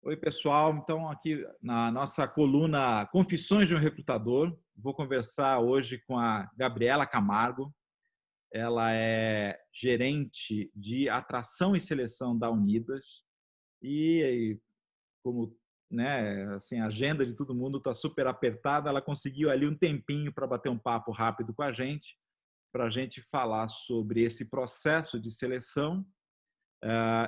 Oi, pessoal. Então, aqui na nossa coluna Confissões de um Recrutador, vou conversar hoje com a Gabriela Camargo. Ela é gerente de atração e seleção da Unidas e como, né, assim, a agenda de todo mundo está super apertada, ela conseguiu ali um tempinho para bater um papo rápido com a gente, para a gente falar sobre esse processo de seleção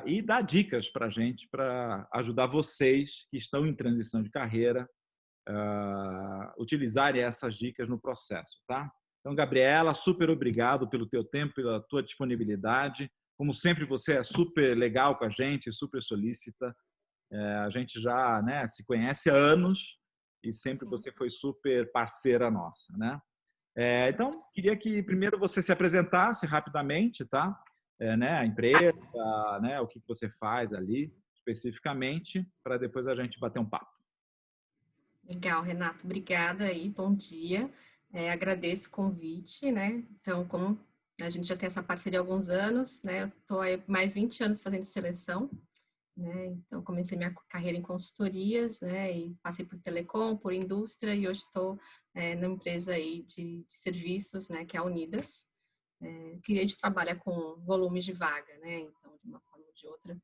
e dar dicas para a gente, para ajudar vocês que estão em transição de carreira utilizarem essas dicas no processo, tá? Então, Gabriela, super obrigado pelo teu tempo, pela tua disponibilidade. Como sempre, você é super legal com a gente, super solícita. A gente já, né, se conhece há anos e sempre Sim. você foi super parceira nossa, né? Então, queria que primeiro você se apresentasse rapidamente, tá? Né, a empresa, né, o que você faz ali especificamente, para depois a gente bater um papo. Legal, Renato. Obrigada aí, bom dia. Agradeço o convite, né? Então, como a gente já tem essa parceria há alguns anos, né? Eu estou aí mais 20 anos fazendo seleção, né? Então, comecei minha carreira em consultorias, né? E passei por telecom, por indústria e hoje estou numa empresa aí de serviços, né? Que é a Unidas, que a gente trabalha com volumes de vaga, né? Então, de uma forma ou de outra,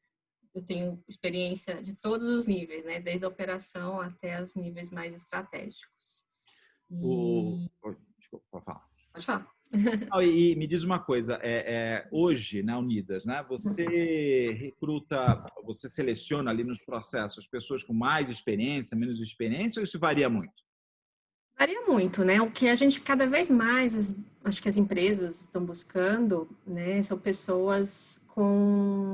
eu tenho experiência de todos os níveis, né? Desde a operação até os níveis mais estratégicos. E Desculpa, pode falar. pode falar. E me diz uma coisa, hoje na Unidas, né, você recruta, você seleciona ali nos processos pessoas com mais experiência, menos experiência, ou isso varia muito? Varia muito, né? O que a gente cada vez mais, acho que as empresas estão buscando, né, são pessoas com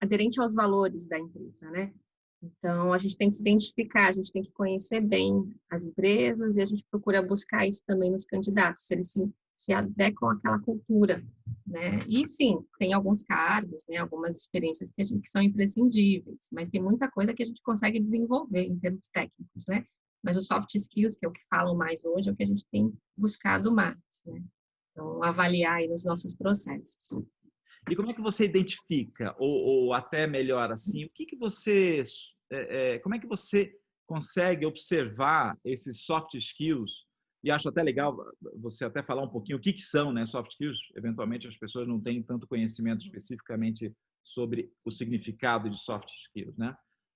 aderente aos valores da empresa, né? Então, a gente tem que se identificar, a gente tem que conhecer bem as empresas e a gente procura buscar isso também nos candidatos, se eles se adequam àquela cultura, né? E sim, tem alguns cargos, né, algumas experiências que são imprescindíveis, mas tem muita coisa que a gente consegue desenvolver em termos técnicos, né? Mas os soft skills, que é o que falam mais hoje, é o que a gente tem buscado mais, né? Então, avaliar aí nos nossos processos. E como é que você identifica, ou até melhor assim, o que que você, como é que você consegue observar esses soft skills? E acho até legal você até falar um pouquinho o que que são, né, soft skills. Eventualmente as pessoas não têm tanto conhecimento especificamente sobre o significado de soft skills, né?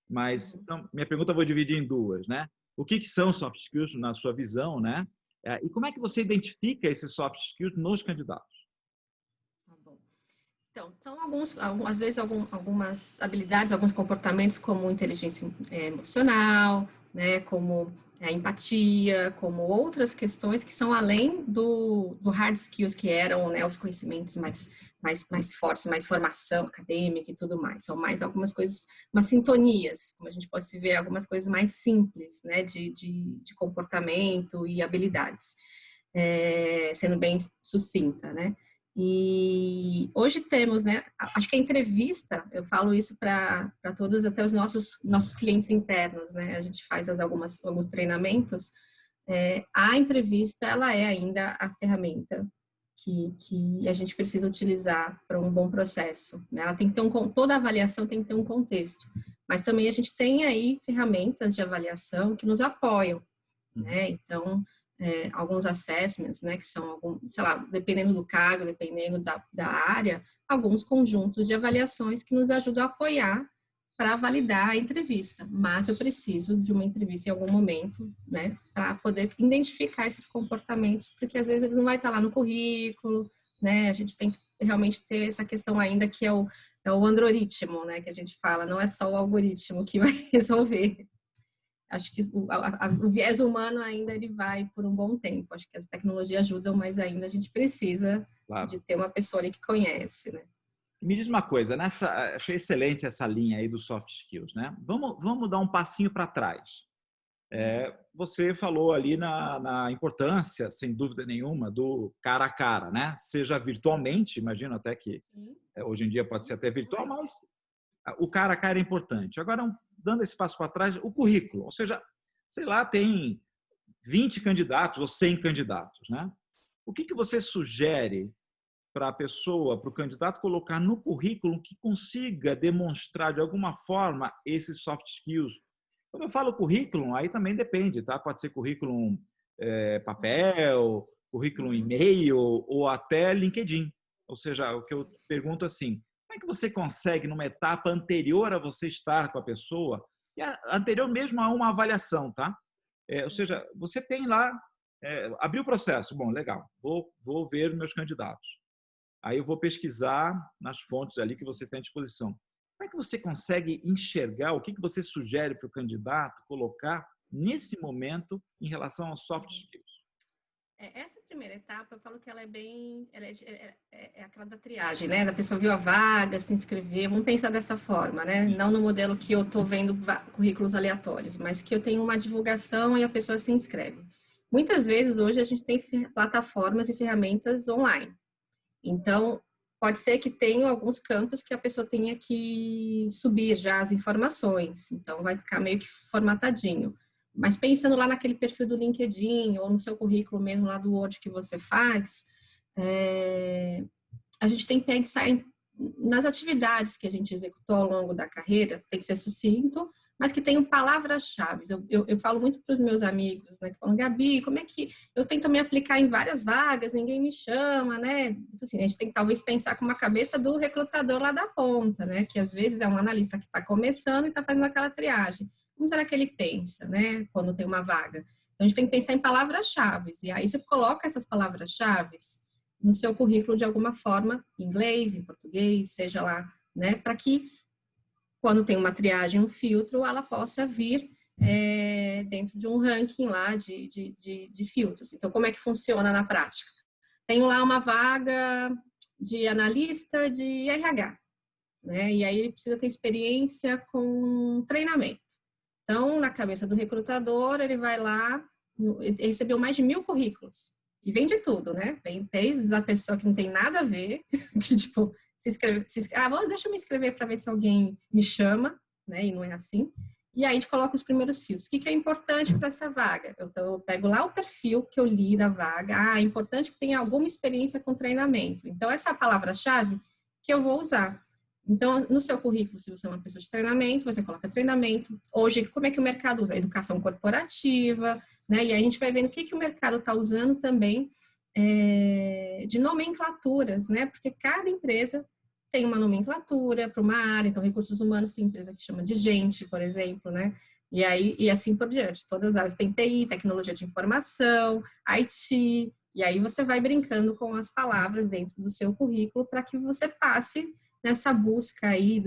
Mas então, minha pergunta eu vou dividir em duas, né? O que que são soft skills na sua visão, né? E como é que você identifica esses soft skills nos candidatos? Tá bom. Então, são às vezes, algumas habilidades, alguns comportamentos, como inteligência emocional, né, como a empatia, como outras questões que são além do hard skills, que eram, né, os conhecimentos mais fortes, mais formação acadêmica e tudo mais. São mais algumas coisas, umas sintonias, como a gente pode se ver, algumas coisas mais simples, né, de comportamento e habilidades, sendo bem sucinta, né? E hoje temos, né? Acho que a entrevista, eu falo isso para todos, até os nossos clientes internos, né? A gente faz alguns treinamentos. A entrevista, ela é ainda a ferramenta que a gente precisa utilizar para um bom processo, né? Ela tem que ter toda a avaliação tem que ter um contexto, mas também a gente tem aí ferramentas de avaliação que nos apoiam, Uhum. né? Então, alguns assessments, né, que são, sei lá, dependendo do cargo, dependendo da área, alguns conjuntos de avaliações que nos ajudam a apoiar para validar a entrevista. Mas eu preciso de uma entrevista em algum momento, né, para poder identificar esses comportamentos, porque às vezes eles não vai estar lá no currículo, né? A gente tem que realmente ter essa questão ainda que é o androritmo, né, que a gente fala, não é só o algoritmo que vai resolver. Acho que o viés humano ainda ele vai por um bom tempo. Acho que as tecnologias ajudam, mas ainda a gente precisa de Claro. ter uma pessoa ali que conhece, né? Me diz uma coisa, achei excelente essa linha aí dos soft skills, né? Vamos dar um passinho para trás. Você falou ali na importância, sem dúvida nenhuma, do cara a cara, né? Seja virtualmente, imagino até que Sim, hoje em dia pode ser sim, até virtual, também. mas o cara a cara é importante. Agora, dando esse passo para trás, o currículo, ou seja, sei lá, tem 20 candidatos ou 100 candidatos, né? O que que você sugere para a pessoa, para o candidato colocar no currículo que consiga demonstrar de alguma forma esses soft skills. Quando eu falo currículo, aí também depende, tá? Pode ser currículo papel, currículo e-mail ou até LinkedIn. Ou seja, o que eu pergunto assim, como é que você consegue, numa etapa anterior a você estar com a pessoa, e anterior mesmo a uma avaliação, tá? Ou seja, você tem lá, abriu o processo, bom, legal, vou ver meus candidatos. Aí eu vou pesquisar nas fontes ali que você tem à disposição. Como é que você consegue enxergar o que você sugere para o candidato colocar nesse momento em relação aos soft skills? Essa primeira etapa, eu falo que ela é bem, é aquela da triagem, né? Da pessoa viu a vaga, se inscrever, vamos pensar dessa forma, né? Não no modelo que eu estou vendo currículos aleatórios, mas que eu tenho uma divulgação e a pessoa se inscreve. Muitas vezes, hoje, a gente tem plataformas e ferramentas online. Então, pode ser que tenha alguns campos que a pessoa tenha que subir já as informações, então vai ficar meio que formatadinho. Mas pensando lá naquele perfil do LinkedIn ou no seu currículo mesmo lá do Word que você faz, a gente tem que pensar nas atividades que a gente executou ao longo da carreira, tem que ser sucinto, mas que tenham palavras-chave. Eu falo muito para os meus amigos, né, que falam, Gabi, como é que eu tento me aplicar em várias vagas, ninguém me chama, né? Assim, a gente tem que talvez pensar com uma cabeça do recrutador lá da ponta, né? Que às vezes é um analista que está começando e está fazendo aquela triagem. Como será que ele pensa, né? Quando tem uma vaga? Então, a gente tem que pensar em palavras-chave. E aí você coloca essas palavras-chave no seu currículo de alguma forma, em inglês, em português, seja lá, né? Para que quando tem uma triagem, um filtro, ela possa vir dentro de um ranking lá de filtros. Então, como é que funciona na prática? Tenho lá uma vaga de analista de RH, né? E aí ele precisa ter experiência com treinamento. Então, na cabeça do recrutador, ele vai lá, ele recebeu mais de 1.000 currículos. E vem de tudo, né? Vem desde a pessoa que não tem nada a ver, que tipo, deixa eu me inscrever para ver se alguém me chama, né? E não é assim. E aí a gente coloca os primeiros filtros. O que é importante para essa vaga? Então, eu pego lá o perfil que eu li da vaga. É importante que tenha alguma experiência com treinamento. Então, essa é a palavra-chave que eu vou usar. Então, no seu currículo, se você é uma pessoa de treinamento, você coloca treinamento. Hoje, como é que o mercado usa? Educação corporativa, né? E aí a gente vai vendo o que o mercado está usando também de nomenclaturas, né? Porque cada empresa tem uma nomenclatura para uma área. Então, recursos humanos tem empresa que chama de gente, por exemplo, né? E assim por diante. Todas as áreas tem TI, tecnologia de informação, IT. E aí você vai brincando com as palavras dentro do seu currículo para que você passe nessa busca aí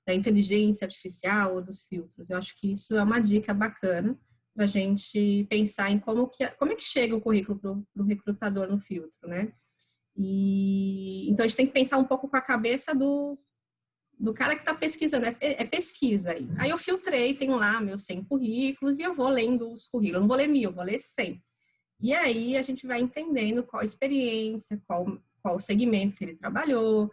da inteligência artificial ou dos filtros. Eu acho que isso é uma dica bacana para a gente pensar em como é que chega o currículo para o recrutador no filtro, né? Então, a gente tem que pensar um pouco com a cabeça do cara que está pesquisando, é pesquisa aí. Aí eu filtrei, tenho lá meus 100 currículos e eu vou lendo os currículos, eu não vou ler 1.000, eu vou ler 100. E aí a gente vai entendendo qual a experiência, qual o segmento que ele trabalhou,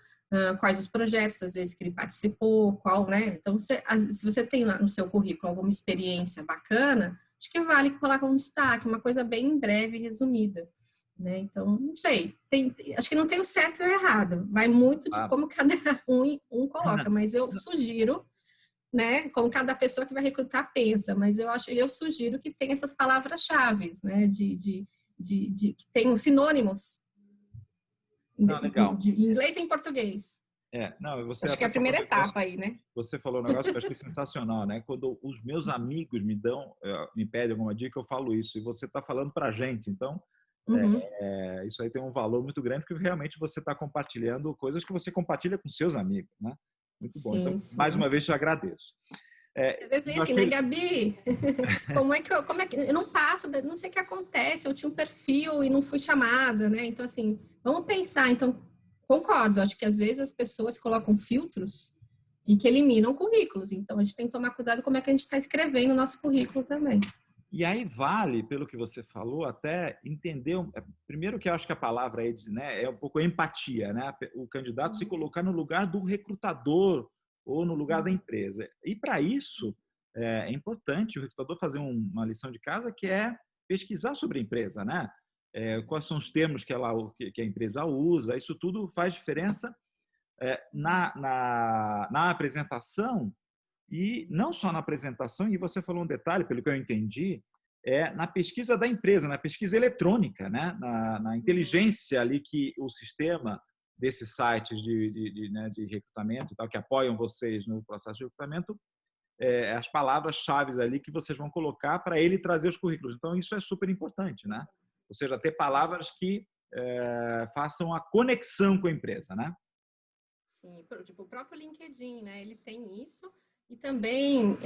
quais os projetos, às vezes, que ele participou, né? Então, se você tem lá no seu currículo alguma experiência bacana, acho que vale colocar um destaque, uma coisa bem breve e resumida, né? Então, não sei, acho que não tem o certo e o errado, vai muito de como cada um coloca, mas eu sugiro, né, como cada pessoa que vai recrutar pensa, mas eu sugiro que tenha essas palavras-chave, né, que tenham sinônimos Legal. de inglês e em português. Não, você Acho que é a primeira etapa aí, né? Você falou um negócio que eu achei sensacional, né? Quando os meus amigos me pedem alguma dica, eu falo isso. E você está falando para a gente. Então, isso aí tem um valor muito grande, porque realmente você está compartilhando coisas que você compartilha com seus amigos, né? Muito bom. Então, Sim. mais uma vez, te agradeço. Às vezes vem assim, né, Gabi? Como é que eu não passo, não sei o que acontece, eu tinha um perfil e não fui chamada, né? Então, assim, vamos pensar. Então, concordo, acho que às vezes as pessoas colocam filtros e que eliminam currículos. Então, a gente tem que tomar cuidado como é que a gente está escrevendo o nosso currículo também. E aí vale, pelo que você falou, até entender, primeiro que eu acho que a palavra aí, né, é um pouco empatia, né? O candidato se colocar no lugar do recrutador ou no lugar da empresa. E para isso é importante o recrutador fazer uma lição de casa que é pesquisar sobre a empresa, né? quais são os termos que a empresa usa. Isso tudo faz diferença na apresentação, e não só na apresentação, e você falou um detalhe, pelo que eu entendi, na pesquisa da empresa, na pesquisa eletrônica, né? na inteligência ali que o sistema desses sites de recrutamento e tal, que apoiam vocês no processo de recrutamento, as palavras-chave ali que vocês vão colocar para ele trazer os currículos. Então, isso é super importante, né? Ou seja, ter palavras que façam a conexão com a empresa, né? Sim, tipo, o próprio LinkedIn, né? Ele tem isso. E também,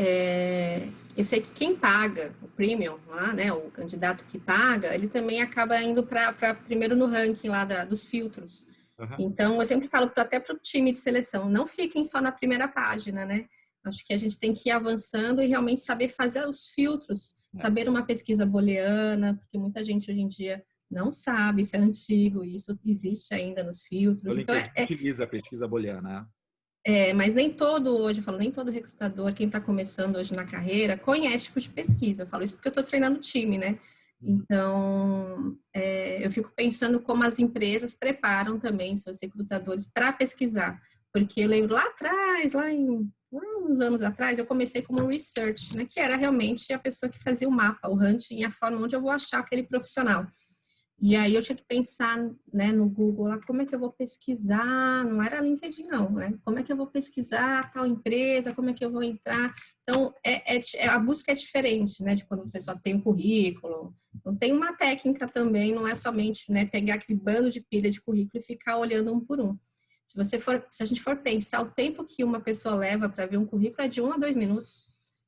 eu sei que quem paga o premium lá, né? O candidato que paga, ele também acaba indo para primeiro no ranking lá dos filtros. Uhum. Então, eu sempre falo até para o time de seleção, não fiquem só na primeira página, né? Acho que a gente tem que ir avançando e realmente saber fazer os filtros, saber uma pesquisa booleana, porque muita gente hoje em dia não sabe, isso é antigo, isso existe ainda nos filtros. O Então, LinkedIn utiliza a pesquisa booleana, mas nem todo hoje, eu falo, nem todo recrutador, quem está começando hoje na carreira, conhece tipo de pesquisa. Eu falo isso porque eu estou treinando o time, né? Então, eu fico pensando como as empresas preparam também seus recrutadores para pesquisar. Porque eu lembro lá atrás, uns anos atrás, eu comecei como research, né? Que era realmente a pessoa que fazia o mapa, o hunting, a forma onde eu vou achar aquele profissional. E aí eu tinha que pensar, né, no Google, lá, como é que eu vou pesquisar? Não era LinkedIn, não, né? Como é que eu vou pesquisar tal empresa? Como é que eu vou entrar? Então, a busca é diferente, né, de quando você só tem o currículo. Então, tem uma técnica também, não é somente, né, pegar aquele bando de pilha de currículo e ficar olhando um por um. Se a gente for pensar, o tempo que uma pessoa leva para ver um currículo é de 1 a 2 minutos.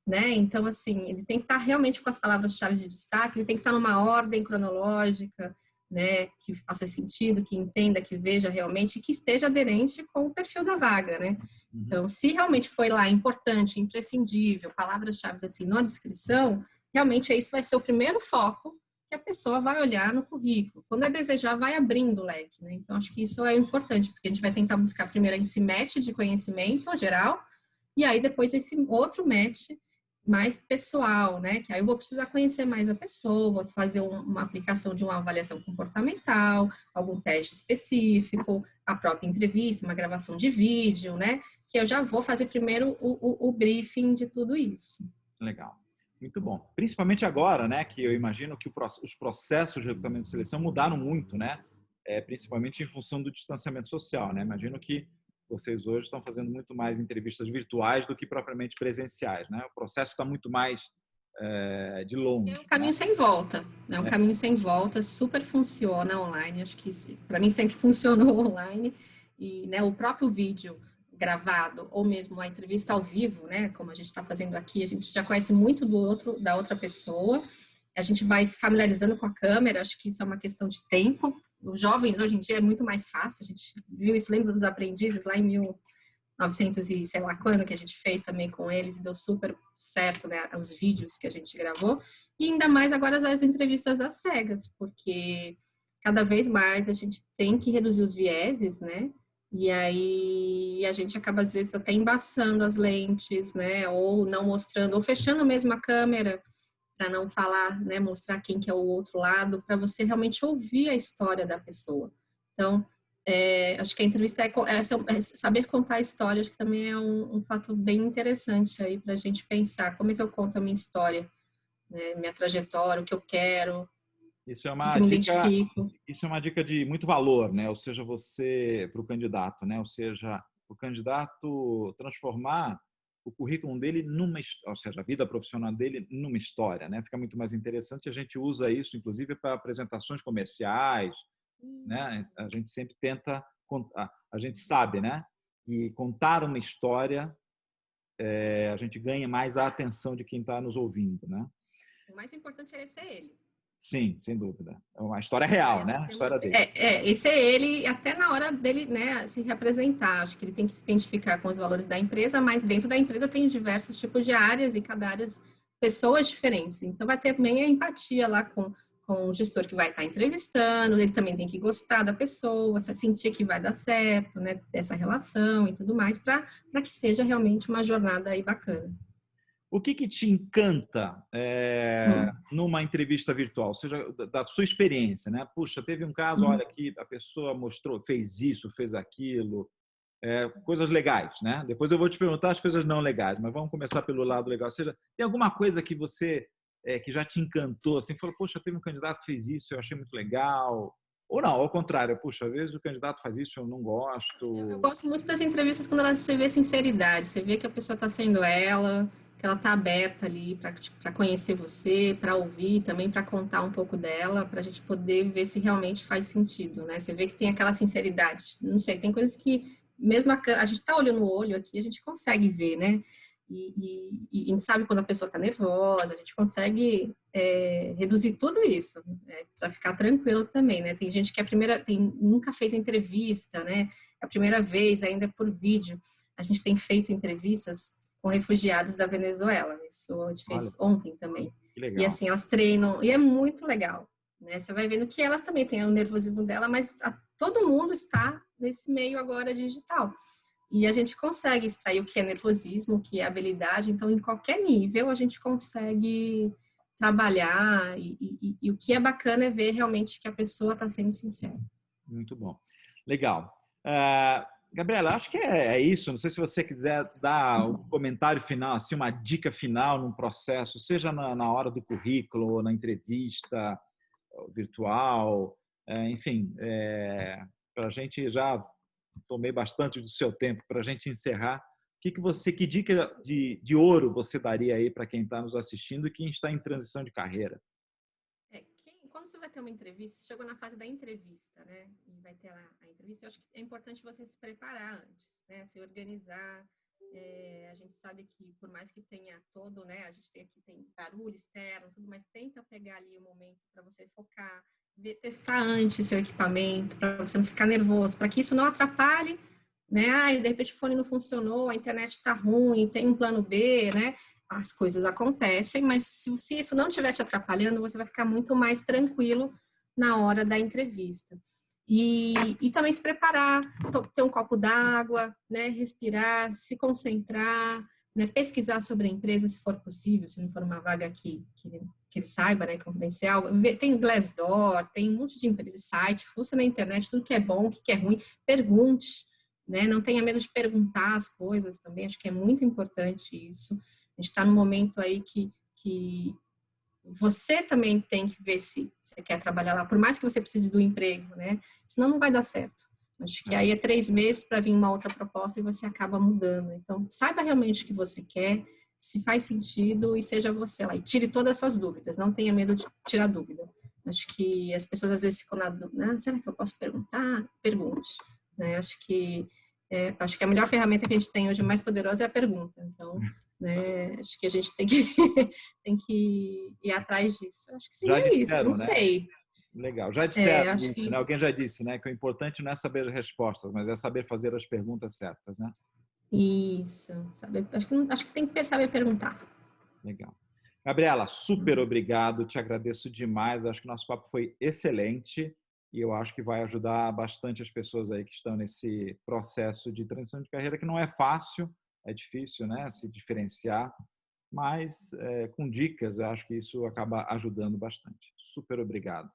Né? Então, assim, ele tem que estar realmente com as palavras-chave de destaque, ele tem que estar numa ordem cronológica, né, que faça sentido, que entenda, que veja realmente, que esteja aderente com o perfil da vaga, né? Então, se realmente foi lá importante, imprescindível, palavras-chave assim na descrição, realmente isso vai ser o primeiro foco que a pessoa vai olhar no currículo. Quando é desejar, vai abrindo o leque, né? Então, acho que isso é importante, porque a gente vai tentar buscar primeiro esse match de conhecimento geral, e aí depois esse outro match mais pessoal, né? Que aí eu vou precisar conhecer mais a pessoa, vou fazer uma aplicação de uma avaliação comportamental, algum teste específico, a própria entrevista, uma gravação de vídeo, né? Que eu já vou fazer primeiro o briefing de tudo isso. Legal. Muito bom. Principalmente agora, né? Que eu imagino que os processos de recrutamento de seleção mudaram muito, né? Principalmente em função do distanciamento social, né? Imagino que vocês hoje estão fazendo muito mais entrevistas virtuais do que propriamente presenciais, né? O processo está muito mais de longe. É um caminho, né, sem volta, né? Um caminho sem volta, super funciona online. Acho que para mim sempre funcionou online. E, né, o próprio vídeo gravado ou mesmo a entrevista ao vivo, né? Como a gente está fazendo aqui, a gente já conhece muito da outra pessoa. A gente vai se familiarizando com a câmera. Acho que isso é uma questão de tempo. Os jovens hoje em dia é muito mais fácil. A gente viu isso, lembra dos aprendizes lá em 1900 e sei lá quando, que a gente fez também com eles e deu super certo, né, os vídeos que a gente gravou, e ainda mais agora as entrevistas às cegas, porque cada vez mais a gente tem que reduzir os vieses, né, e aí a gente acaba às vezes até embaçando as lentes, né, ou não mostrando, ou fechando mesmo a câmera para não falar, né, mostrar quem que é o outro lado, para você realmente ouvir a história da pessoa. Então, acho que a entrevista é saber contar a história, acho que também é um fato bem interessante aí para a gente pensar como é que eu conto a minha história, né, minha trajetória, o que eu quero, Isso é o uma que eu me dica, identifico. isso é uma dica de muito valor, né? Ou seja, você para o candidato, né? Ou seja, o candidato transformar o currículo dele ou seja, a vida profissional dele numa história, né? Fica muito mais interessante. A gente usa isso, inclusive, para apresentações comerciais, né? A gente sempre tenta contar, a gente sabe, né? E contar uma história, a gente ganha mais a atenção de quem está nos ouvindo, né? O mais importante é ser ele. Sim, sem dúvida. É uma história real, né? A história dele. Esse é ele até na hora dele, né, se representar. Acho que ele tem que se identificar com os valores da empresa, mas dentro da empresa tem diversos tipos de áreas e cada área pessoas diferentes. Então vai ter também a empatia lá com o gestor que vai estar entrevistando, ele também tem que gostar da pessoa, sentir que vai dar certo, né, dessa relação e tudo mais, para que seja realmente uma jornada aí bacana. O que te encanta Hum, numa entrevista virtual? Ou seja, da sua experiência, né? Puxa, teve um caso, olha, uhum. que a pessoa mostrou, fez isso, fez aquilo, coisas legais, né? Depois eu vou te perguntar as coisas não legais, mas vamos começar pelo lado legal. Ou seja, tem alguma coisa que você que já te encantou, assim, falou, poxa, teve um candidato que fez isso, eu achei muito legal. Ou não, ao contrário, puxa, às vezes o candidato faz isso, eu não Eu gosto. gosto muito das entrevistas quando você vê sinceridade, você vê que a pessoa está sendo ela, que ela está aberta ali para conhecer você, para ouvir, também para contar um pouco dela, para a gente poder ver se realmente faz sentido, né? Você vê que tem aquela sinceridade. Não sei, tem coisas que, mesmo a gente está olhando no olho aqui, a gente consegue ver, né? E a gente sabe quando a pessoa está nervosa, a gente consegue reduzir tudo isso, né, para ficar tranquilo também, né? Tem gente que nunca fez entrevista, né? É a primeira vez, ainda por vídeo. A gente tem feito entrevistas com refugiados da Venezuela. Isso a gente Olha, fez ontem também. que E legal. assim, elas treinam, e é muito legal, né? Você vai vendo que elas também têm o nervosismo dela, mas todo mundo está nesse meio agora digital. E a gente consegue extrair o que é nervosismo, o que é habilidade. Então, em qualquer nível, a gente consegue trabalhar. E o que é bacana é ver realmente que a pessoa está sendo sincera. Muito bom. Legal. Gabriela, acho que é isso. Não sei se você quiser dar um comentário final, assim, uma dica final num processo, seja na hora do currículo, ou na entrevista virtual, enfim, para a gente já tomei bastante do seu tempo para a gente encerrar. Que dica de ouro você daria aí para quem está nos assistindo e quem está em transição de carreira? Quando você vai ter uma entrevista, chegou na fase da entrevista, né? E vai ter lá a entrevista, eu acho que é importante você se preparar antes, né? Se organizar. A gente sabe que por mais que tenha todo, né? A gente tem barulho externo, tudo, mas tenta pegar ali o momento para você focar, testar antes seu equipamento, para você não ficar nervoso, para que isso não atrapalhe, né? Ai, de repente o fone não funcionou, a internet está ruim, tem um plano B, né? As coisas acontecem, mas se isso não estiver te atrapalhando, você vai ficar muito mais tranquilo na hora da entrevista. E também se preparar, ter um copo d'água, né, respirar, se concentrar, né, pesquisar sobre a empresa, se for possível, se não for uma vaga que ele saiba, né, confidencial. Tem Glassdoor, tem um monte de empresa, site, fuça na internet, tudo que é bom, o que é ruim, pergunte, né, não tenha medo de perguntar as coisas também, acho que é muito importante isso. A gente está num momento aí que você também tem que ver se você quer trabalhar lá, por mais que você precise do emprego, né? Senão não vai dar certo. Acho que aí é 3 meses para vir uma outra proposta e você acaba mudando. Então, saiba realmente o que você quer, se faz sentido e seja você lá. E tire todas as suas dúvidas, não tenha medo de tirar dúvida. Acho que as pessoas às vezes ficam na dúvida, né? Será que eu posso perguntar? Pergunte. Né? Acho que a melhor ferramenta que a gente tem hoje, mais poderosa, é a pergunta. Então, né, acho que a gente tem que, tem que ir atrás disso. Acho que Já seria isso, disseram, não né? sei. Legal. Já disseram Acho que isso, né? isso. Alguém já disse, né? Que o importante não é saber as respostas, mas é saber fazer as perguntas certas, né? Isso, saber, acho que tem que saber perguntar. Legal. Gabriela, super obrigado. Te agradeço demais. Acho que nosso papo foi excelente e eu acho que vai ajudar bastante as pessoas aí que estão nesse processo de transição de carreira que não é fácil, é difícil, né? Se diferenciar, mas com dicas, eu acho que isso acaba ajudando bastante. Super obrigado.